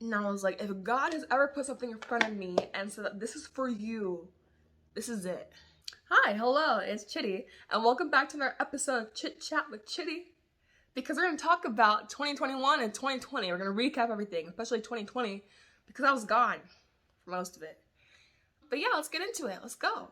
And I was like, if God has ever put something in front of me and said that this is for you, this is it. Hi, hello, it's Chidi, and welcome back to another episode of Chit Chat with Chidi. Because we're going to talk about 2021 and 2020. We're going to recap everything, especially 2020, because I was gone for most of it. But yeah, let's get into it. Let's go.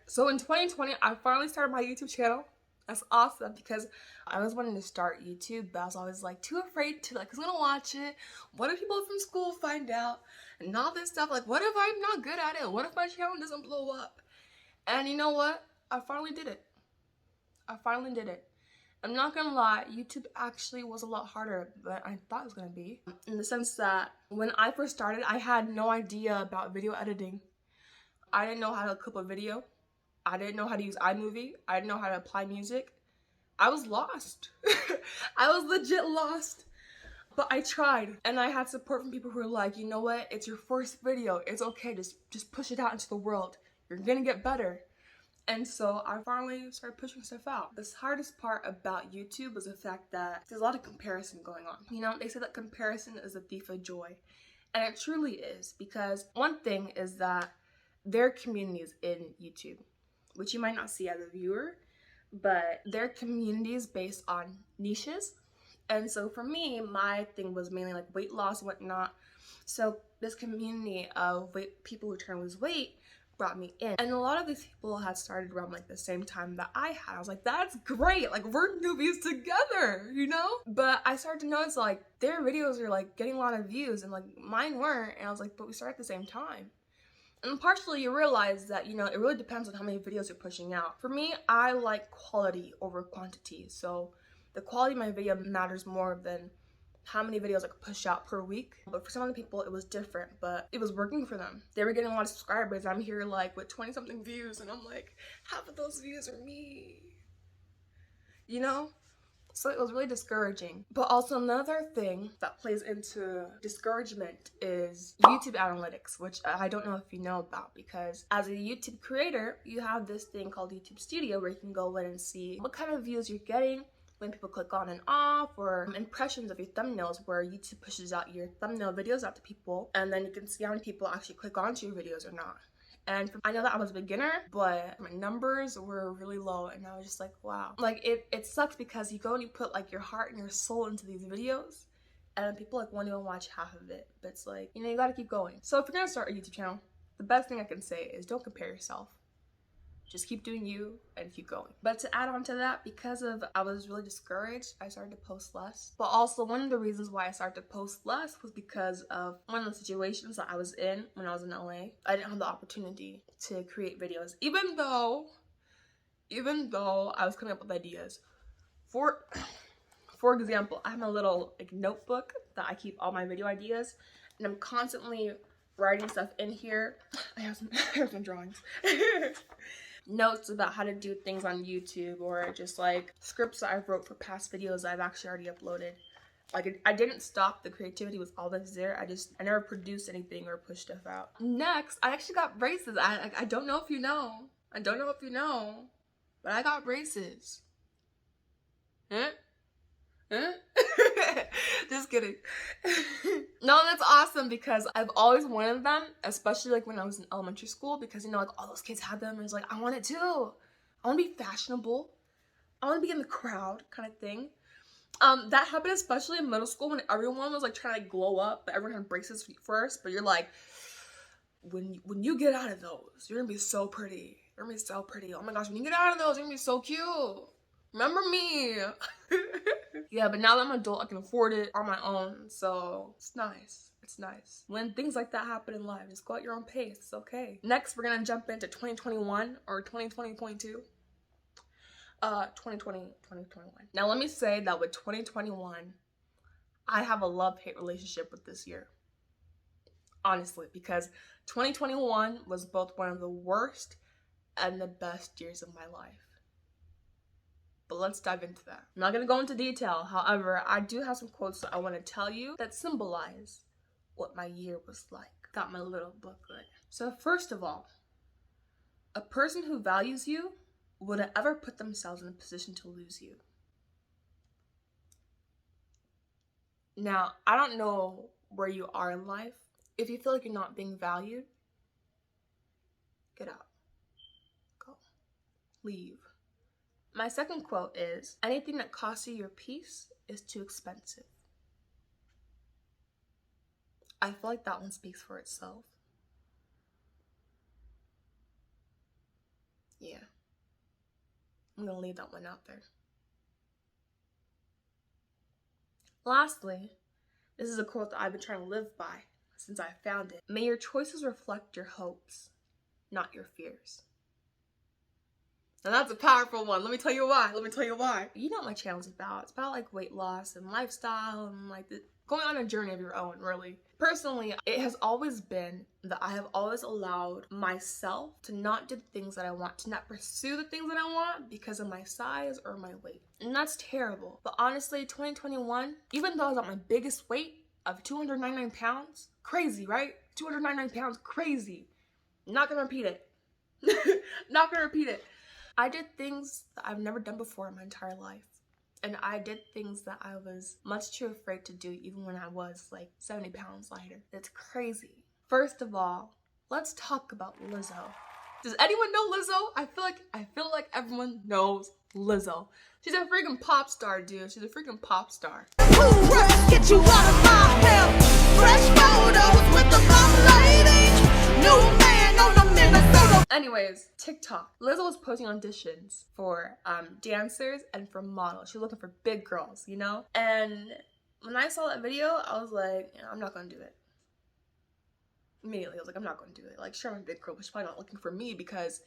So in 2020, I finally started my YouTube channel. That's awesome because I was wanting to start YouTube, but I was always like too afraid to who's gonna watch it? What if people from school find out? And all this stuff, like what if I'm not good at it? What if my channel doesn't blow up? And you know what? I finally did it. I'm not gonna lie, YouTube actually was a lot harder than I thought it was gonna be. In the sense that when I first started, I had no idea about video editing. I didn't know how to clip a video. I didn't know how to use iMovie. I didn't know how to apply music. I was lost. I was legit lost. But I tried, and I had support from people who were like, you know what? It's your first video. It's okay. Just push it out into the world. You're gonna get better. And so I finally started pushing stuff out. The hardest part about YouTube was the fact that there's a lot of comparison going on. You know, they say that comparison is a thief of joy. And it truly is, because one thing is that there are communities in YouTube, which you might not see as a viewer, but their communities based on niches. And so for me, my thing was mainly like weight loss and whatnot. So this community of people who trying to lose weight brought me in. And a lot of these people had started around like the same time that I had. I was like, that's great, like we're newbies together, you know? But I started to notice like their videos are like getting a lot of views and like mine weren't. And I was like, but we started at the same time. And partially you realize that, you know, it really depends on how many videos you're pushing out. For me, I like quality over quantity. So the quality of my video matters more than how many videos I could push out per week. But for some other people, it was different, but it was working for them. They were getting a lot of subscribers. I'm here like with 20 something views and I'm like, half of those views are me, you know? So it was really discouraging. But also another thing that plays into discouragement is YouTube analytics, which I don't know if you know about, because as a YouTube creator, you have this thing called YouTube Studio where you can go in and see what kind of views you're getting when people click on and off, or impressions of your thumbnails, where YouTube pushes out your thumbnail videos out to people, and then you can see how many people actually click onto your videos or not. And I know that I was a beginner, but my numbers were really low, and I was just like, wow. Like, it sucks because you go and you put like your heart and your soul into these videos, and people like won't even watch half of it. But it's like, you know, you gotta keep going. So if you're gonna start a YouTube channel, the best thing I can say is don't compare yourself. Just keep doing you and keep going. But to add on to that, because I was really discouraged, I started to post less. But also one of the reasons why I started to post less was because of one of the situations that I was in when I was in LA. I didn't have the opportunity to create videos, even though I was coming up with ideas. For example, I have a little like notebook that I keep all my video ideas, and I'm constantly writing stuff in here. I have some drawings. Notes about how to do things on YouTube, or just like scripts that I've wrote for past videos that I've actually already uploaded. Like I didn't stop the creativity with all that's there. I never produced anything or pushed stuff out. Next, I actually got braces. I don't know if you know. But I got braces. Huh? Just kidding. No, that's awesome because I've always wanted them, especially like when I was in elementary school, because you know, like all those kids had them and it's like, I want it too. I want to be fashionable. I want to be in the crowd kind of thing. That happened especially in middle school when everyone was like trying to like glow up, but everyone had braces first. But you're like, when you get out of those, you're gonna be so pretty. You're gonna be so pretty. Oh my gosh, when you get out of those, you're gonna be so cute. Remember me? Yeah, but now that I'm an adult, I can afford it on my own, so it's nice. It's nice. When things like that happen in life, just go at your own pace. It's okay. Next, we're gonna jump into 2021 or 2020.2. 2021. Now, let me say that with 2021, I have a love-hate relationship with this year. Honestly, because 2021 was both one of the worst and the best years of my life. But let's dive into that. I'm not gonna go into detail. However, I do have some quotes that I want to tell you that symbolize what my year was like. Got my little booklet. So first of all, a person who values you would ever put themselves in a position to lose you. Now, I don't know where you are in life. If you feel like you're not being valued, get out. Go. Leave. My second quote is, anything that costs you your peace is too expensive. I feel like that one speaks for itself. Yeah. I'm gonna leave that one out there. Lastly, this is a quote that I've been trying to live by since I found it. May your choices reflect your hopes, not your fears. Now that's a powerful one. Let me tell you why. You know what my channel's about. It's about like weight loss and lifestyle and like going on a journey of your own, really. Personally, it has always been that I have always allowed myself to not do the things that I want, to not pursue the things that I want because of my size or my weight. And that's terrible. But honestly, 2021, even though I was at my biggest weight of 299 pounds, crazy, right? 299 pounds, crazy. Not gonna repeat it. Not gonna repeat it. I did things that I've never done before in my entire life. And I did things that I was much too afraid to do even when I was like 70 pounds lighter. It's crazy. First of all, let's talk about Lizzo. Does anyone know Lizzo? I feel like everyone knows Lizzo. She's a freaking pop star, dude. She's a freaking pop star. Get you out of my hell. Fresh photos with the mom lady. New man on the Minnesota. Anyways, TikTok. Lizzo was posting auditions for dancers and for models. She was looking for big girls, you know? And when I saw that video, I was like, I'm not gonna do it. Immediately, I was like, I'm not gonna do it. Like, sure, I'm a big girl, but she's probably not looking for me because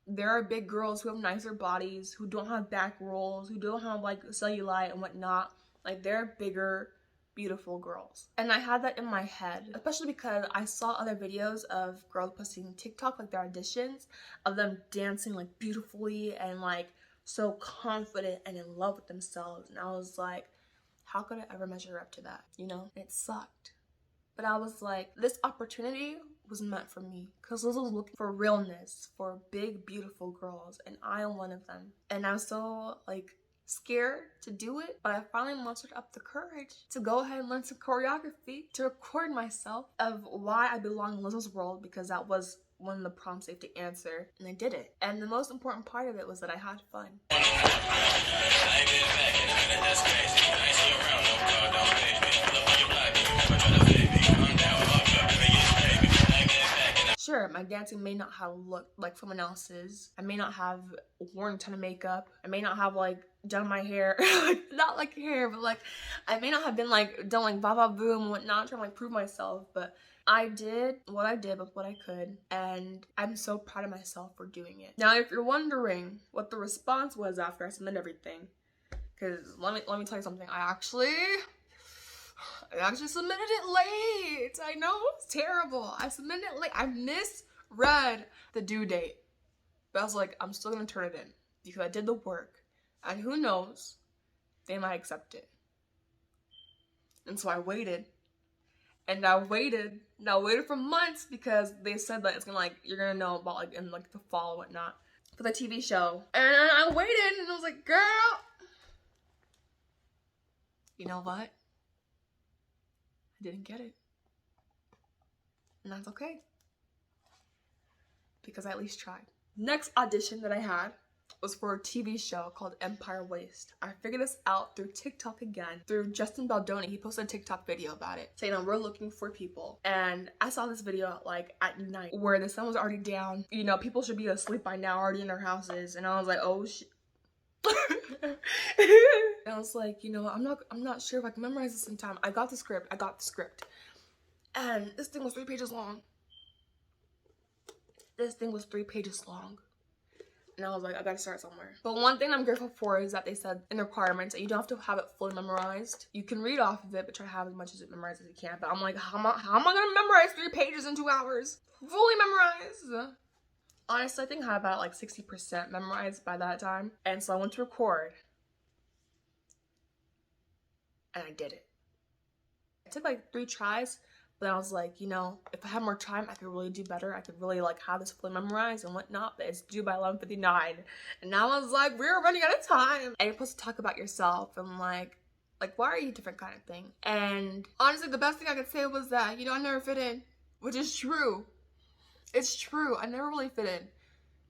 there are big girls who have nicer bodies, who don't have back rolls, who don't have like cellulite and whatnot. Like, they're bigger, beautiful girls. And I had that in my head, especially because I saw other videos of girls posting TikTok, like their auditions, of them dancing like beautifully and like so confident and in love with themselves. And I was like, how could I ever measure up to that? You know, it sucked. But I was like, this opportunity was meant for me because Lizzo was looking for realness, for big, beautiful girls, and I am one of them. And I was so like scared to do it, but I finally mustered up the courage to go ahead and learn some choreography, to record myself of why I belong in Lizzo's world, because that was one of the prompts they have to answer, and I did it. And the most important part of it was that I had fun. Sure, my dancing may not have looked like someone else's. I may not have worn a ton of makeup. I may not have like done my hair, not like hair, but like I may not have been like done like baba boom and whatnot, trying to like prove myself. But I did what I did with what I could, and I'm so proud of myself for doing it. Now, if you're wondering what the response was after I submitted everything, because let me tell you something. I actually submitted it late. I know, it's terrible. I submitted it late. I misread the due date. But I was like, I'm still gonna turn it in because I did the work. And who knows, they might accept it. And so I waited. And I waited. And I waited for months because they said that it's gonna like, you're gonna know about like in like the fall and whatnot for the TV show. And I waited and I was like, girl, you know what? I didn't get it. And that's okay. Because I at least tried. Next audition that I had was for a TV show called Empire Waste. I figured this out through TikTok again, through Justin Baldoni. He posted a TikTok video about it, saying that we're looking for people. And I saw this video like at night where the sun was already down. You know, people should be asleep by now, already in their houses. And I was like, oh shit. And I was like, you know, I'm not sure if I can memorize this in time. I got the script. And this thing was 3 pages long. And I was like, I gotta start somewhere. But one thing I'm grateful for is that they said in the requirements that you don't have to have it fully memorized. You can read off of it, but try to have as much as it memorized as you can. But I'm like, how am I gonna memorize 3 pages in 2 hours? Fully memorized. Honestly, I think I had about like 60% memorized by that time. And so I went to record. And I did it. It took like 3 tries, But I was like, you know, if I had more time, I could really do better. I could really like have this fully memorized and whatnot, but it's due by 11:59. And now I was like, we're running out of time. And you're supposed to talk about yourself and like, why are you different kind of thing? And honestly, the best thing I could say was that, you know, I never fit in, which is true. It's true. I never really fit in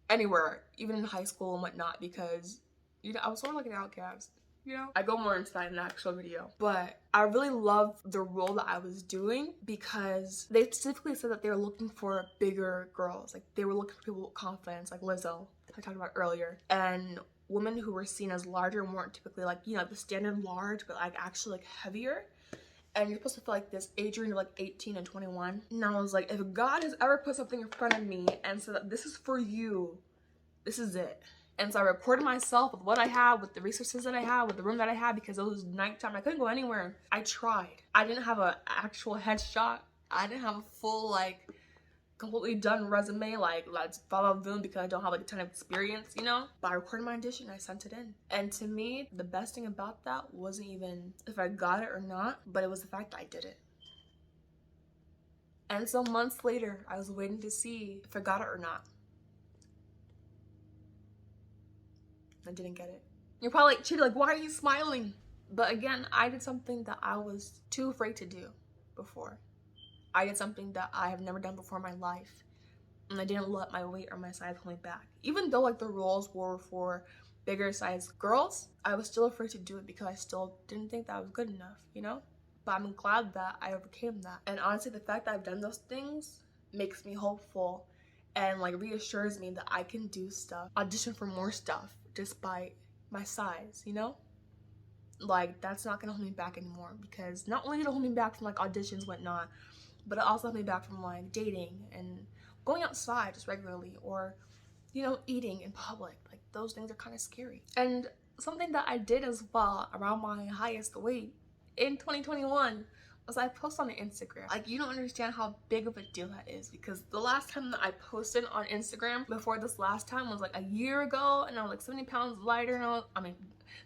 anywhere, even in high school and whatnot, because, you know, I was sort of like an outcast. You know, I go more into that in the actual video, but I really love the role that I was doing because they specifically said that they were looking for bigger girls. Like, they were looking for people with confidence, like Lizzo, I talked about earlier, and women who were seen as larger weren't typically like, you know, the standard large, but like actually like heavier. And you're supposed to feel like this age range of like 18 and 21. And I was like, if God has ever put something in front of me and said that this is for you, this is it. And so I recorded myself with what I had, with the resources that I had, with the room that I had, because it was nighttime. I couldn't go anywhere. I tried. I didn't have an actual headshot. I didn't have a full, like, completely done resume, like, let's follow them because I don't have, like, a ton of experience, you know? But I recorded my audition and I sent it in. And to me, the best thing about that wasn't even if I got it or not, but it was the fact that I did it. And so months later, I was waiting to see if I got it or not. I didn't get it. You're probably like, Chidi, like, why are you smiling? But again, I did something that I was too afraid to do before. I did something that I have never done before in my life. And I didn't let my weight or my size hold me back. Even though like the roles were for bigger size girls, I was still afraid to do it because I still didn't think that I was good enough, you know? But I'm glad that I overcame that. And honestly, the fact that I've done those things makes me hopeful and like reassures me that I can do stuff, audition for more stuff despite my size, you know? Like, that's not gonna hold me back anymore, because not only did it hold me back from like auditions, whatnot, but it also held me back from like dating and going outside just regularly, or, you know, eating in public. Like, those things are kind of scary. And something that I did as well around my highest weight in 2021 was I posted on Instagram. Like, you don't understand how big of a deal that is, because the last time that I posted on Instagram before this last time was like a year ago, and I was like 70 pounds lighter, and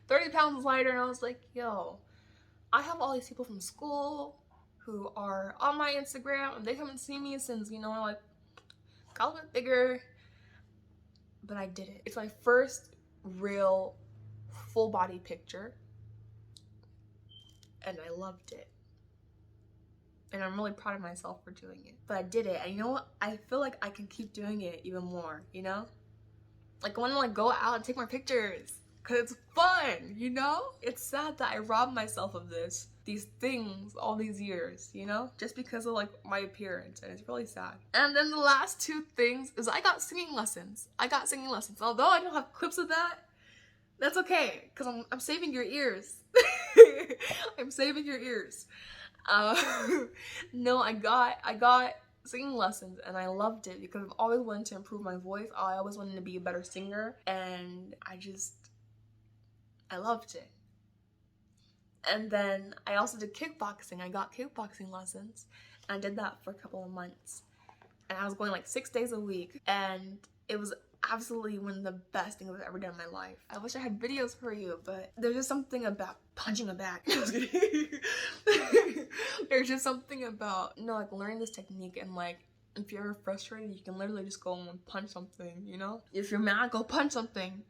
30 pounds lighter, and I was like, yo, I have all these people from school who are on my Instagram, and they haven't seen me since, you know, I like got a little bit bigger, but I did it. It's my first real full body picture, and I loved it. And I'm really proud of myself for doing it. But I did it, and you know what? I feel like I can keep doing it even more, you know? Like, I want to like go out and take more pictures, cause it's fun, you know? It's sad that I robbed myself of these things all these years, you know? Just because of like my appearance, and it's really sad. And then the last two things is I got singing lessons. Although I don't have clips of that, that's okay, cause I'm saving your ears. I'm saving your ears. No, I got singing lessons, and I loved it because I've always wanted to improve my voice. I always wanted to be a better singer, and I loved it. And then I also did kickboxing. I got kickboxing lessons, and I did that for a couple of months, and I was going like 6 days a week, and it was absolutely one of the best things I've ever done in my life. I wish I had videos for you, but there's just something about punching a bag. There's just something about, you know, like learning this technique, and like if you're ever frustrated, you can literally just go and punch something, you know? If you're mad, go punch something.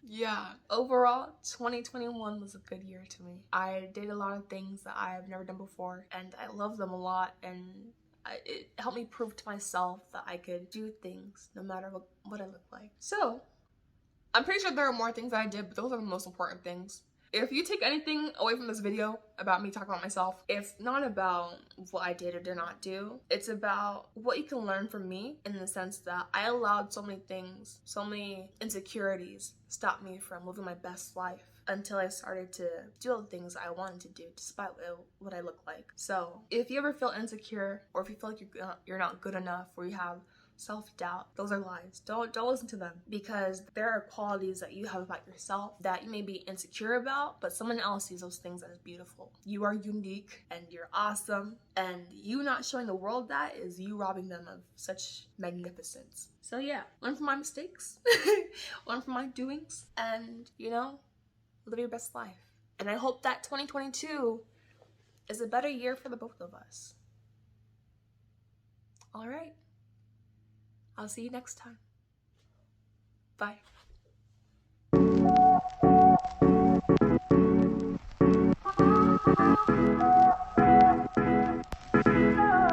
Yeah, overall 2021 was a good year to me. I did a lot of things that I've never done before, and I love them a lot, and it helped me prove to myself that I could do things no matter what I look like. So I'm pretty sure there are more things that I did, but those are the most important things. If you take anything away from this video about me talking about myself, it's not about what I did or did not do. It's about what you can learn from me, in the sense that I allowed so many things, so many insecurities stop me from living my best life until I started to do all the things I wanted to do despite what I look like. So if you ever feel insecure, or if you feel like you're not good enough, or you have self-doubt, those are lies. Don't listen to them, because there are qualities that you have about yourself that you may be insecure about, but someone else sees those things as beautiful. You are unique, and you're awesome, and you not showing the world that is you robbing them of such magnificence. So yeah, learn from my mistakes, learn from my doings, and, you know, live your best life. And I hope that 2022 is a better year for the both of us. All right. I'll see you next time. Bye.